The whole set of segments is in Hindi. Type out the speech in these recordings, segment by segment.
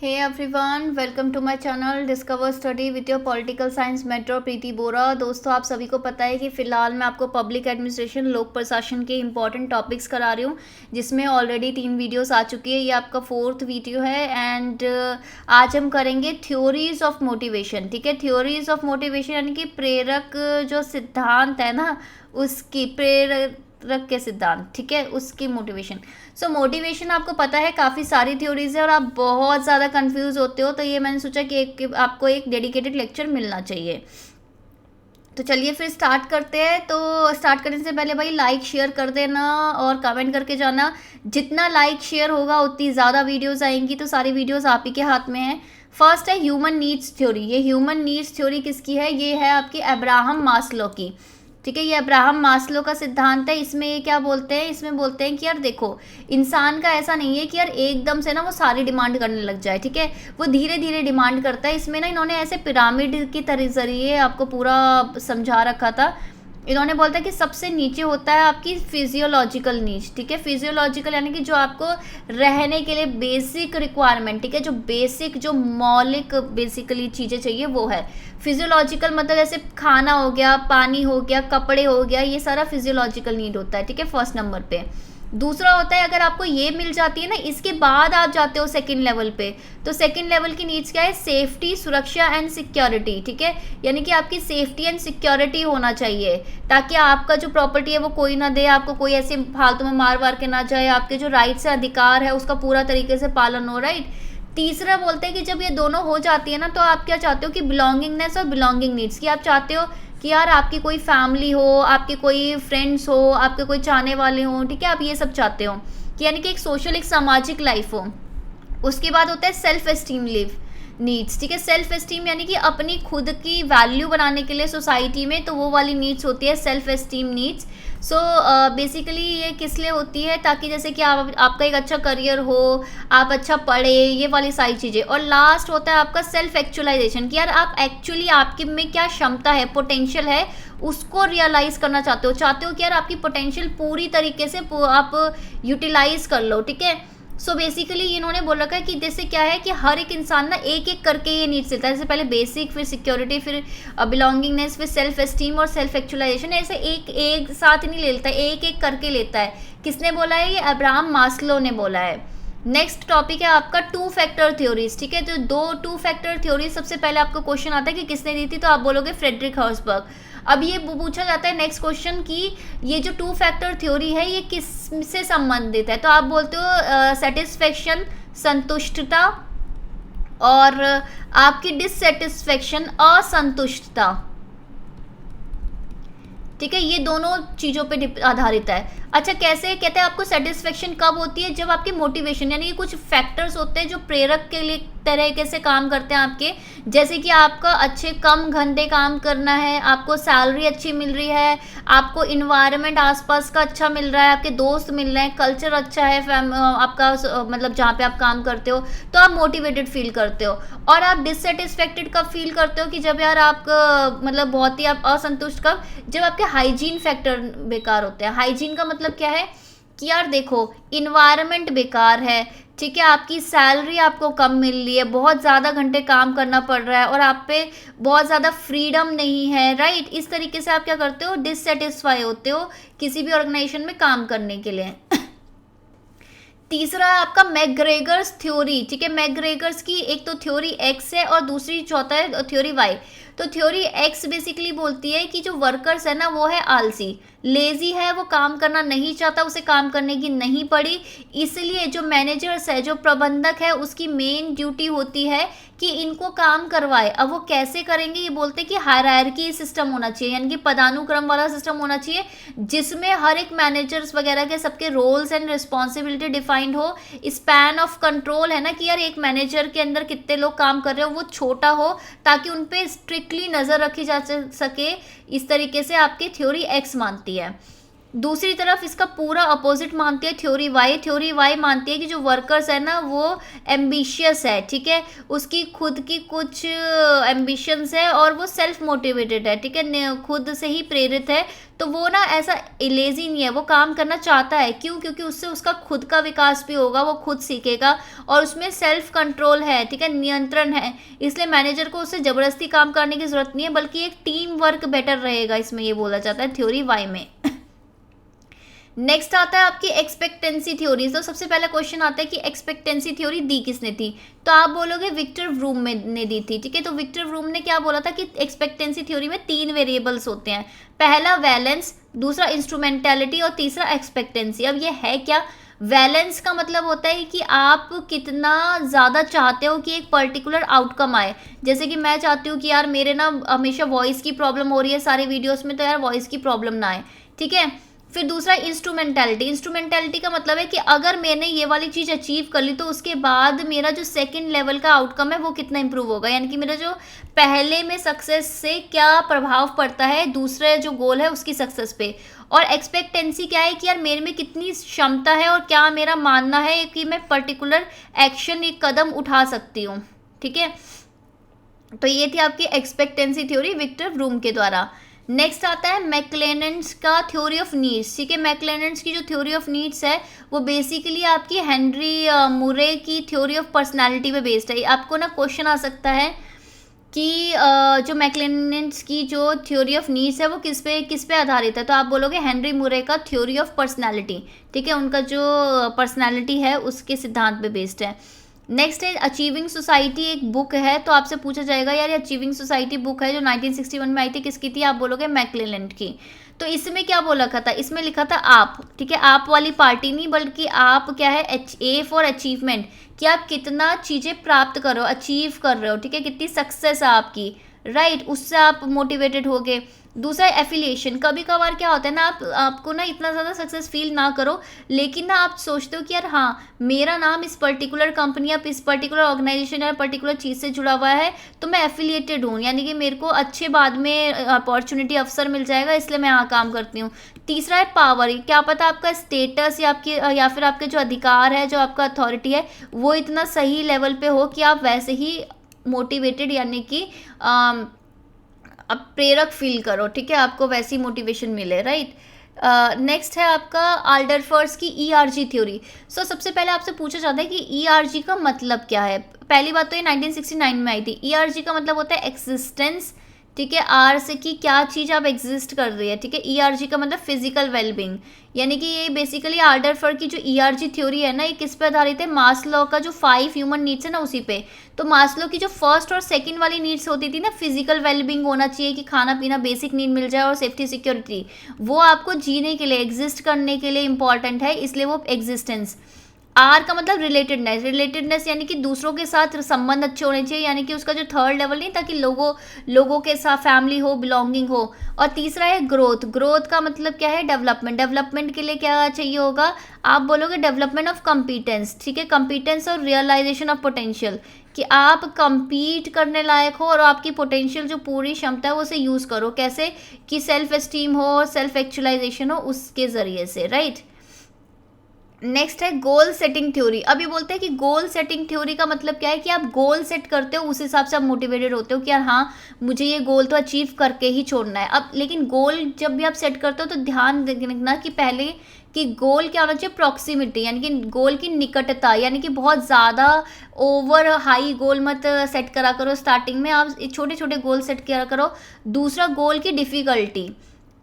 Hey everyone, welcome to my channel Discover Study with your Political Science Mentor प्रीति बोरा। दोस्तों, आप सभी को पता है कि फ़िलहाल मैं आपको पब्लिक एडमिनिस्ट्रेशन लोक प्रशासन के इंपॉर्टेंट टॉपिक्स करा रही हूँ, जिसमें ऑलरेडी 3 वीडियोस आ चुकी है। ये आपका 4th वीडियो है एंड आज हम करेंगे थ्योरीज ऑफ मोटिवेशन। ठीक है, थ्योरीज ऑफ मोटिवेशन यानी कि प्रेरक जो सिद्धांत है ना, उसकी प्रेरक के सिद्धांत, ठीक है, उसकी मोटिवेशन। सो मोटिवेशन आपको पता है काफ़ी सारी थ्योरीज है और आप बहुत ज़्यादा कंफ्यूज होते हो, तो ये मैंने सोचा कि आपको एक डेडिकेटेड लेक्चर मिलना चाहिए। तो चलिए फिर स्टार्ट करते हैं। तो स्टार्ट करने से पहले भाई लाइक शेयर कर देना और कमेंट करके जाना। जितना लाइक शेयर होगा उतनी ज़्यादा वीडियोस आएंगी, तो सारी वीडियोस आप ही के हाथ में है। फर्स्ट है ह्यूमन नीड्स थ्योरी। ये ह्यूमन नीड्स थ्योरी किसकी है? ये है आपकी अब्राहम मास्लो की। ठीक है, ये अब्राहम मास्लो का सिद्धांत है। इसमें ये क्या बोलते हैं? इसमें बोलते हैं कि यार देखो, इंसान का ऐसा नहीं है कि यार एकदम से ना वो सारी डिमांड करने लग जाए। ठीक है, वो धीरे धीरे डिमांड करता है। इसमें ना इन्होंने ऐसे पिरामिड की तरह जरिए आपको पूरा समझा रखा था। इन्होंने बोलता है कि सबसे नीचे होता है आपकी फिजियोलॉजिकल नीड्स। ठीक है, फिजियोलॉजिकल यानी कि जो आपको रहने के लिए बेसिक रिक्वायरमेंट, ठीक है, जो बेसिक जो मौलिक बेसिकली चीज़ें चाहिए वो है फिजियोलॉजिकल। मतलब जैसे खाना हो गया, पानी हो गया, कपड़े हो गया, ये सारा फिजियोलॉजिकल नीड होता है। ठीक है, फर्स्ट नंबर पे। दूसरा होता है अगर आपको ये मिल जाती है ना, इसके बाद आप जाते हो सेकंड लेवल पे। तो सेकंड लेवल की नीड्स क्या है? सेफ्टी, सुरक्षा एंड सिक्योरिटी। ठीक है, यानी कि आपकी सेफ्टी एंड सिक्योरिटी होना चाहिए, ताकि आपका जो प्रॉपर्टी है वो कोई ना दे, आपको कोई ऐसे फालतू में मार वार के ना जाए, आपके जो राइट्स है, अधिकार है, उसका पूरा तरीके से पालन हो। राइट। तीसरा बोलते हैं कि जब ये दोनों हो जाती है ना, तो आप क्या चाहते हो कि बिलोंगिंगनेस और बिलोंगिंग नीड्स की आप चाहते हो कि यार आपकी कोई फैमिली हो, आपके कोई फ्रेंड्स हो, आपके कोई चाहने वाले हो। ठीक है, आप ये सब चाहते हो कि यानी कि एक सोशल, एक सामाजिक लाइफ हो। उसके बाद होता है सेल्फ एस्टीम लिव नीड्स। ठीक है, सेल्फ एस्टीम यानी कि अपनी खुद की वैल्यू बनाने के लिए सोसाइटी में, तो वो वाली नीड्स होती है self esteem needs. So basically ये किस लिए होती है? ताकि जैसे कि आपका एक अच्छा करियर हो, आप अच्छा पढ़े, ये वाली सारी चीज़ें। और लास्ट होता है आपका सेल्फ एक्चुअलाइजेशन, कि यार आप एक्चुअली आपके में क्या क्षमता है, पोटेंशियल है, उसको रियलाइज़ करना चाहते हो कि यार आपकी पोटेंशियल पूरी तरीके से आप यूटिलाइज कर लो। ठीक है, सो बेसिकली इन्होंने बोल रखा है कि जैसे क्या है कि हर एक इंसान ना एक एक करके ये नीड्स लेता है। जैसे पहले बेसिक, फिर सिक्योरिटी, फिर बिलोंगिंगनेस, फिर सेल्फ एस्टीम और सेल्फ एक्चुअलाइजेशन। ऐसे एक साथ नहीं लेता है, एक एक करके लेता है। किसने बोला है? ये अब्राहम मास्लो ने बोला है। नेक्स्ट टॉपिक है आपका 2 फैक्टर थ्योरीज। ठीक है, तो 2 फैक्टर थ्योरी सबसे पहले आपको क्वेश्चन आता है कि किसने दी थी, तो आप बोलोगे फ्रेडरिक हर्ट्जबर्ग। अब ये पूछा जाता है नेक्स्ट क्वेश्चन कि ये जो 2 फैक्टर थ्योरी है ये किस से संबंधित है, तो आप बोलते हो सेटिस्फेक्शन, संतुष्टता, और आपकी डिससेटिस्फेक्शन, असंतुष्टता। ठीक है, ये दोनों चीज़ों पे आधारित है। अच्छा, कैसे? कहते हैं आपको सेटिस्फेक्शन कब होती है? जब आपकी मोटिवेशन यानी कि कुछ फैक्टर्स होते हैं जो प्रेरक के लिए तरीके से काम करते हैं आपके, जैसे कि आपका अच्छे कम घंटे काम करना है, आपको सैलरी अच्छी मिल रही है, आपको इन्वायरमेंट आसपास का अच्छा मिल रहा है, आपके दोस्त मिल रहे हैं, कल्चर अच्छा है आपका, मतलब जहाँ पे आप काम करते हो, तो आप मोटिवेटेड फील करते हो। और आप डिससेटिस्फेक्टेड कब फील करते हो? कि जब यार आप मतलब बहुत ही आप असंतुष्ट कब? जब आपके हाइजीन फैक्टर बेकार होते हैं। हाइजीन का मतलब क्या है? कि यार देखो, इन्वायरमेंट बेकार है, ठीक है, आपकी सैलरी आपको कम मिल रही है, बहुत ज़्यादा घंटे काम करना पड़ रहा है और आप पे बहुत ज़्यादा फ्रीडम नहीं है। राइट, इस तरीके से आप क्या करते हो? डिससेटिस्फाई होते हो किसी भी ऑर्गेनाइजेशन में काम करने के लिए। तीसरा है आपका मैकग्रेगर्स थ्योरी। ठीक है, मैकग्रेगर्स की एक तो थ्योरी एक्स है और दूसरी चौथा है थ्योरी वाई। तो थ्योरी एक्स बेसिकली बोलती है कि जो वर्कर्स है ना, वो है आलसी, लेजी है, वो काम करना नहीं चाहता, उसे काम करने की नहीं पड़ी। इसलिए जो मैनेजर्स है, जो प्रबंधक है, उसकी मेन ड्यूटी होती है कि इनको काम करवाए। अब वो कैसे करेंगे? ये बोलते हैं कि हायरार्की सिस्टम होना चाहिए, यानी कि पदानुक्रम वाला सिस्टम होना चाहिए, जिसमें हर एक मैनेजर्स वगैरह के सबके रोल्स एंड रिस्पॉन्सिबिलिटी डिफाइंड हो। स्पैन ऑफ कंट्रोल है ना, कि यार एक मैनेजर के अंदर कितने लोग काम कर रहे हो, वो छोटा हो, ताकि उन पर स्ट्रिक्टली नज़र रखी जा सके। इस तरीके से आपकी थ्योरी एक्स मानती है। दूसरी तरफ इसका पूरा अपोजिट मानती है थ्योरी वाई। थ्योरी वाई मानती है कि जो वर्कर्स है ना वो एम्बिशियस है, ठीक है, उसकी खुद की कुछ एम्बिशंस है और वो सेल्फ मोटिवेटेड है, ठीक है, खुद से ही प्रेरित है। तो वो ना ऐसा लेजी नहीं है, वो काम करना चाहता है। क्यों? क्योंकि उससे उसका खुद का विकास भी होगा, वो खुद सीखेगा और उसमें सेल्फ कंट्रोल है, ठीक है, नियंत्रण है। इसलिए मैनेजर को उससे ज़बरदस्ती काम करने की ज़रूरत नहीं है, बल्कि एक टीम वर्क बेटर रहेगा, इसमें ये बोला जाता है थ्योरी वाई में। नेक्स्ट आता है आपकी एक्सपेक्टेंसी थ्योरी। तो सबसे पहला क्वेश्चन आता है कि एक्सपेक्टेंसी थ्योरी दी किसने थी? तो आप बोलोगे विक्टर व्रूम ने दी थी, ठीक है। तो विक्टर व्रूम ने क्या बोला था कि एक्सपेक्टेंसी थ्योरी में 3 वेरिएबल्स होते हैं। पहला वैलेंस, दूसरा इंस्ट्रूमेंटेलिटी और तीसरा एक्सपेक्टेंसी। अब ये है क्या? वैलेंस का मतलब होता है कि आप कितना ज़्यादा चाहते हो कि एक पर्टिकुलर आउटकम आए। जैसे कि मैं चाहती हूँ कि यार मेरे ना हमेशा वॉइस की प्रॉब्लम हो रही है सारे वीडियोस में, तो यार वॉइस की प्रॉब्लम ना आए, ठीक है। फिर दूसरा इंस्ट्रूमेंटेलिटी। इंस्ट्रूमेंटेलिटी का मतलब है कि अगर मैंने ये वाली चीज़ अचीव कर ली तो उसके बाद मेरा जो सेकंड लेवल का आउटकम है वो कितना इंप्रूव होगा, यानी कि मेरा जो पहले में सक्सेस से क्या प्रभाव पड़ता है दूसरे जो गोल है उसकी सक्सेस पे। और एक्सपेक्टेंसी क्या है कि यार मेरे में कितनी क्षमता है और क्या मेरा मानना है कि मैं पर्टिकुलर एक्शन, एक कदम उठा सकती हूँ, ठीक है। तो ये थी आपकी एक्सपेक्टेंसी थ्योरी विक्टर व्रूम के द्वारा। नेक्स्ट आता है मैक्लेनेंस का थ्योरी ऑफ नीड्स, ठीक है। मैक्लेनेंस की जो थ्योरी ऑफ नीड्स है वो बेसिकली आपकी हेनरी मुरे की थ्योरी ऑफ पर्सनालिटी पे बेस्ड है। आपको ना क्वेश्चन आ सकता है कि जो मैक्लेनेंस की जो थ्योरी ऑफ नीड्स है वो किस पे आधारित है? तो आप बोलोगे हेनरी मुरे का थ्योरी ऑफ पर्सनालिटी, ठीक है, उनका जो पर्सनालिटी है उसके सिद्धांत पे बेस्ड है। नेक्स्ट है अचीविंग सोसाइटी, एक बुक है। तो आपसे पूछा जाएगा यार ये अचीविंग सोसाइटी बुक है जो 1961 में आई थी, किसकी थी? आप बोलोगे मैक्लेलैंड की। तो इसमें क्या बोला था? इसमें लिखा था आप, ठीक है, आप वाली पार्टी नहीं, बल्कि आप क्या है, ए फॉर अचीवमेंट, कि आप कितना चीज़ें प्राप्त कर रहे हो, अचीव कर रहे हो, ठीक है, कितनी सक्सेस है आपकी, राइट, उससे आप मोटिवेटेड होगे। दूसरा एफिलिएशन। कभी कभार क्या होता है ना, आपको ना इतना ज़्यादा सक्सेस फील ना करो, लेकिन ना आप सोचते हो कि यार हाँ मेरा नाम इस पर्टिकुलर कंपनी या इस पर्टिकुलर ऑर्गेनाइजेशन या पर्टिकुलर चीज़ से जुड़ा हुआ है, तो मैं एफिलिएटेड हूँ, यानी कि मेरे को अच्छे बाद में अपॉर्चुनिटी, अवसर मिल जाएगा, इसलिए मैं यहाँ काम करती हूँ। तीसरा है पावर। क्या पता आपका स्टेटस या आपकी या फिर आपके जो अधिकार है, जो आपका अथॉरिटी है, वो इतना सही लेवल पे हो कि आप वैसे ही मोटिवेटेड, यानी कि अब प्रेरक फील करो, ठीक है, आपको वैसी मोटिवेशन मिले, राइट। नेक्स्ट है आपका आल्डरफर्स की ईआरजी थ्योरी। सो सबसे पहले आपसे पूछा जाता है कि ईआरजी का मतलब क्या है। पहली बात तो ये 1969 में आई थी। ईआरजी का मतलब होता है एग्जिस्टेंस, ठीक है, आर से कि क्या चीज़ आप एग्जिस्ट कर रही है, ठीक है। ईआरजी का मतलब फिजिकल वेलबींग, यानी कि ये बेसिकली आल्डरफर की जो ईआरजी थ्योरी है ना, ये किस पे आधारित है? मास्लो का जो 5 ह्यूमन नीड्स है ना, उसी पे। तो मास्लो की जो फर्स्ट और सेकंड वाली नीड्स होती थी ना, फिजिकल वेलबींग होना चाहिए कि खाना पीना बेसिक नीड मिल जाए, और सेफ्टी सिक्योरिटी, वो आपको जीने के लिए, एग्जिस्ट करने के लिए इंपॉर्टेंट है, इसलिए वो एग्जिस्टेंस। आर का मतलब रिलेटेडनेस। रिलेटेडनेस यानी कि दूसरों के साथ संबंध अच्छे होने चाहिए, यानी कि उसका जो थर्ड लेवल नहीं, ताकि लोगों के साथ फैमिली हो, बिलोंगिंग हो। और तीसरा है ग्रोथ। ग्रोथ का मतलब क्या है? डेवलपमेंट। डेवलपमेंट के लिए क्या चाहिए होगा? आप बोलोगे डेवलपमेंट ऑफ कंपीटेंस, ठीक है, कंपीटेंस और रियलाइजेशन ऑफ पोटेंशियल, कि आप कंपीट करने लायक हो और आपकी पोटेंशियल जो पूरी क्षमता है वो उसे यूज़ करो। कैसे? कि सेल्फ एस्टीम हो, सेल्फ एक्चुअलाइजेशन हो, उसके ज़रिए से, राइट। नेक्स्ट है गोल सेटिंग थ्योरी। अभी बोलते हैं कि गोल सेटिंग थ्योरी का मतलब क्या है कि आप गोल सेट करते हो, उस हिसाब से आप मोटिवेटेड होते हो कि यार हाँ मुझे ये गोल तो अचीव करके ही छोड़ना है। अब लेकिन गोल जब भी आप सेट करते हो तो ध्यान रखना कि पहले कि गोल क्या होना चाहिए? प्रॉक्सिमिटी, यानी कि गोल की निकटता, यानी कि बहुत ज़्यादा ओवर हाई गोल मत सेट करा करो स्टार्टिंग में, आप छोटे छोटे गोल सेट करा करो। दूसरा गोल की डिफ़िकल्टी,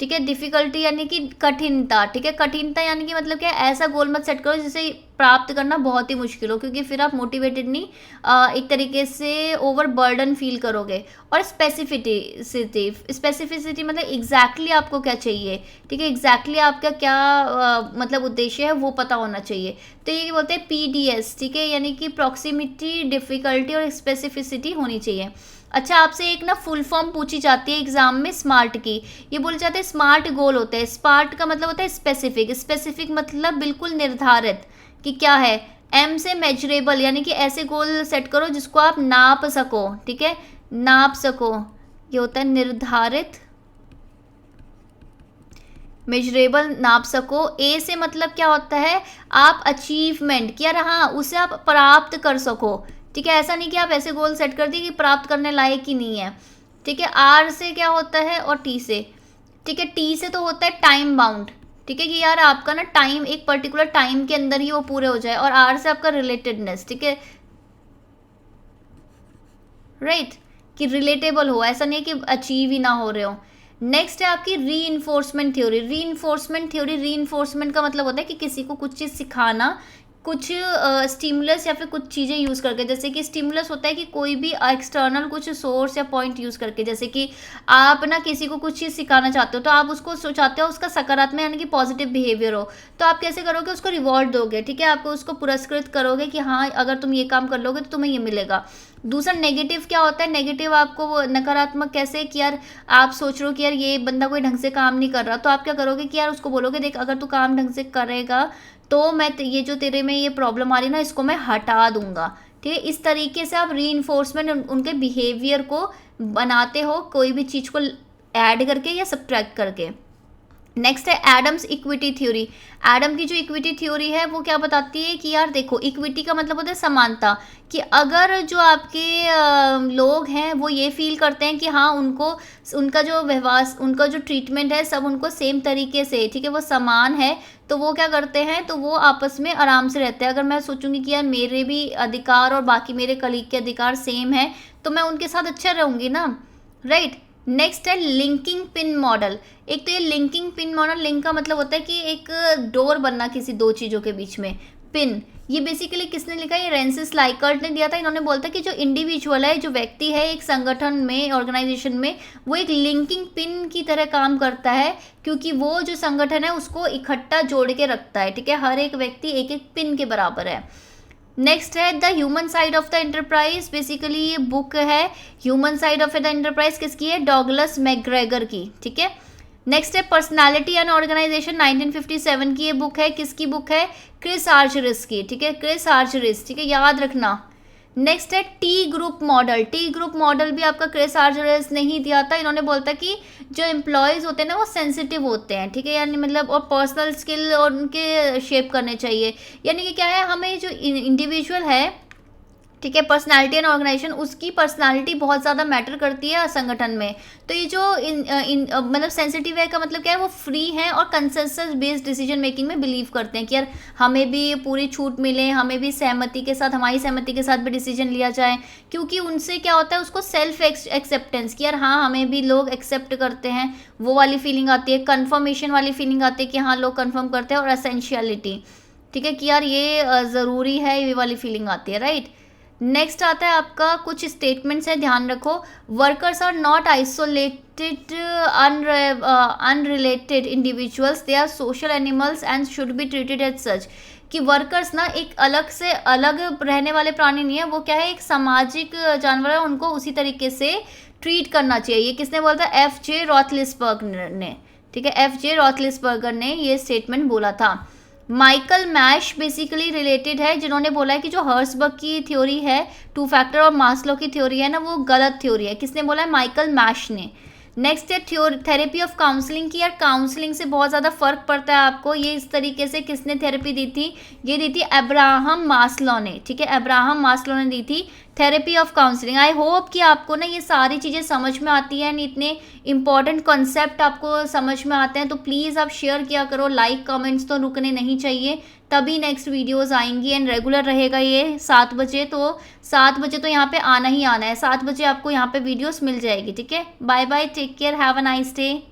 ठीक है, डिफ़िकल्टी यानी कि कठिनता, ठीक है, कठिनता यानी कि मतलब क्या, ऐसा गोल मत सेट करो जिसे प्राप्त करना बहुत ही मुश्किल हो, क्योंकि फिर आप मोटिवेटेड नहीं, एक तरीके से ओवर बर्डन फील करोगे। और स्पेसिफिसिटी मतलब एग्जैक्टली आपको क्या चाहिए, ठीक है, एग्जैक्टली आपका क्या मतलब उद्देश्य है वो पता होना चाहिए। तो ये बोलते हैं PDS, ठीक है, यानी कि प्रॉक्सिमिटी, डिफ़िकल्टी और स्पेसिफिसिटी होनी चाहिए। अच्छा, आपसे एक ना फुल फॉर्म पूछी जाती है एग्जाम में स्मार्ट की। ये बोले जाते हैं स्मार्ट गोल होते हैं। स्मार्ट का मतलब होता है स्पेसिफिक। स्पेसिफिक मतलब बिल्कुल निर्धारित, कि क्या है। M से मेजरेबल, यानी कि ऐसे गोल सेट करो जिसको आप नाप सको, ठीक है, नाप सको, ये होता है निर्धारित, मेजरेबल नाप सको। ए से मतलब क्या होता है, आप अचीवमेंट कि यार हाँ उसे आप प्राप्त कर सको, ठीक है, ऐसा नहीं कि आप ऐसे गोल सेट कर दिए कि प्राप्त करने लायक ही नहीं है, ठीक है। आर से क्या होता है और टी से, ठीक है, टी से तो होता है टाइम बाउंड, ठीक है, कि यार आपका ना टाइम एक पर्टिकुलर टाइम के अंदर ही वो पूरे हो जाए, और आर से आपका रिलेटेडनेस, ठीक है, राइट, कि रिलेटेबल हो, ऐसा नहीं है कि अचीव ही ना हो रहे हो। नेक्स्ट है आपकी री इन्फोर्समेंट थ्योरी। री इन्फोर्समेंट थ्योरी, री इन्फोर्समेंट का मतलब होता है कि किसी को कुछ चीज़ सिखाना, कुछ स्टिमुलस या फिर कुछ चीज़ें यूज़ करके, जैसे कि स्टिमुलस होता है कि कोई भी एक्सटर्नल कुछ सोर्स या पॉइंट यूज़ करके, जैसे कि आप ना किसी को कुछ चीज़ सिखाना चाहते हो, तो आप उसको चाहते हो उसका सकारात्मक यानी कि पॉजिटिव बिहेवियर हो, तो आप कैसे करोगे, उसको रिवॉर्ड दोगे, ठीक है, आपको उसको पुरस्कृत करोगे कि हाँ अगर तुम ये काम कर लोगे तो तुम्हें ये मिलेगा। दूसरा नेगेटिव क्या होता है, नेगेटिव आपको वो नकारात्मक कैसे, कि यार आप सोच रहे हो कि यार ये बंदा कोई ढंग से काम नहीं कर रहा, तो आप क्या करोगे कि यार उसको बोलोगे देख अगर तू काम ढंग से करेगा तो मैं ये जो तेरे में ये प्रॉब्लम आ रही है ना इसको मैं हटा दूंगा, ठीक है। इस तरीके से आप री इन्फोर्समेंट उनके बिहेवियर को बनाते हो, कोई भी चीज़ को ऐड करके या सब्ट्रैक्ट करके। नेक्स्ट है एडम्स इक्विटी थ्योरी। एडम की जो इक्विटी थ्योरी है वो क्या बताती है कि यार देखो इक्विटी का मतलब होता है समानता, कि अगर जो आपके लोग हैं वो ये फील करते हैं कि हाँ उनको उनका जो व्यवहार, उनका जो ट्रीटमेंट है सब उनको सेम तरीके से, ठीक है, वो समान है, तो वो क्या करते हैं, तो वो आपस में आराम से रहते हैं। अगर मैं सोचूंगी कि यार मेरे भी अधिकार और बाकी मेरे कलीग के अधिकार सेम है तो मैं उनके साथ अच्छा रहूँगी ना, राइट। नेक्स्ट है लिंकिंग पिन मॉडल। एक तो ये लिंकिंग पिन मॉडल, लिंक का मतलब होता है कि एक डोर बनना किसी दो चीज़ों के बीच में। पिन ये बेसिकली किसने लिखा है, ये रेंसिस लाइकर्ट ने दिया था। इन्होंने बोलता है कि जो इंडिविजुअल है, जो व्यक्ति है एक संगठन में, ऑर्गेनाइजेशन में, वो एक लिंकिंग पिन की तरह काम करता है, क्योंकि वो जो संगठन है उसको इकट्ठा जोड़ के रखता है, ठीक है, हर एक व्यक्ति एक एक पिन के बराबर है। नेक्स्ट है the human side of the enterprise. Basically ये बुक है human side of the enterprise, किसकी है, डॉगलस मैकग्रेगर की, ठीक है। नेक्स्ट है पर्सनालिटी एंड ऑर्गेनाइजेशन, 1957 की ये बुक है, किसकी बुक है, क्रिस आर्चरिस की, ठीक है, क्रिस आर्चरिस, ठीक है, याद रखना। नेक्स्ट है T group model. T group model भी आपका क्रिस आर्चरिस ने ही दिया था। इन्होंने बोलता कि जो एम्प्लॉयज़ होते हैं ना वो सेंसिटिव होते हैं, ठीक है, यानी मतलब और पर्सनल स्किल और उनके शेप करने चाहिए, यानी कि क्या है, हमें जो इंडिविजुअल है, ठीक है, पर्सनालिटी एंड ऑर्गेनाइजेशन, उसकी पर्सनालिटी बहुत ज़्यादा मैटर करती है संगठन में। तो ये जो मतलब सेंसिटिव है का मतलब क्या है, वो फ्री हैं और कंसेंसस बेस्ड डिसीजन मेकिंग में बिलीव करते हैं कि यार हमें भी पूरी छूट मिले, हमें भी सहमति के साथ, हमारी सहमति के साथ भी डिसीजन लिया जाए, क्योंकि उनसे क्या होता है, उसको सेल्फ एक्सेप्टेंस, कि यार हाँ हमें भी लोग एक्सेप्ट करते हैं, वो वाली फीलिंग आती है। कन्फर्मेशन वाली फीलिंग आती है कि हाँ लोग कन्फर्म करते हैं, और एसेंशियलिटी, ठीक है, कि यार ये ज़रूरी है, ये वाली फीलिंग आती है, राइट। नेक्स्ट आता है आपका कुछ स्टेटमेंट्स है, ध्यान रखो। Workers are not isolated unrelated individuals, they are social animals and should be treated as such. कि वर्कर्स ना एक अलग से अलग रहने वाले प्राणी नहीं है, वो क्या है, एक सामाजिक जानवर है, उनको उसी तरीके से ट्रीट करना चाहिए। ये किसने बोला था, F.J. रॉथलिसबर्गर ने, ठीक है, F.J. रॉथलिसबर्गर ने ये स्टेटमेंट बोला था। माइकल मैश बेसिकली रिलेटेड है, जिन्होंने बोला है कि जो हर्सबर्ग की थ्योरी है, टू फैक्टर और मास्लो की थ्योरी है ना, वो गलत थ्योरी है। किसने बोला है, माइकल मैश ने। नेक्स्ट है थेरेपी ऑफ काउंसलिंग की। यार काउंसलिंग से बहुत ज़्यादा फर्क पड़ता है आपको, ये इस तरीके से किसने थेरेपी दी थी, ये दी थी अब्राहम मास्लो ने, ठीक है, अब्राहम मास्लो ने दी थी therapy of counselling. I hope कि आपको ना ये सारी चीज़ें समझ में आती हैं, इतने इंपॉर्टेंट कॉन्सेप्ट आपको समझ में आते हैं, तो प्लीज़ आप शेयर किया करो, लाइक कमेंट्स तो रुकने नहीं चाहिए, तभी नेक्स्ट वीडियोस आएंगी। एंड रेगुलर रहेगा ये 7 बजे, तो 7 बजे तो यहाँ पे आना ही आना है, 7 बजे आपको यहाँ पे वीडियोस मिल जाएगी, ठीक है। Bye bye, take care, have a nice day.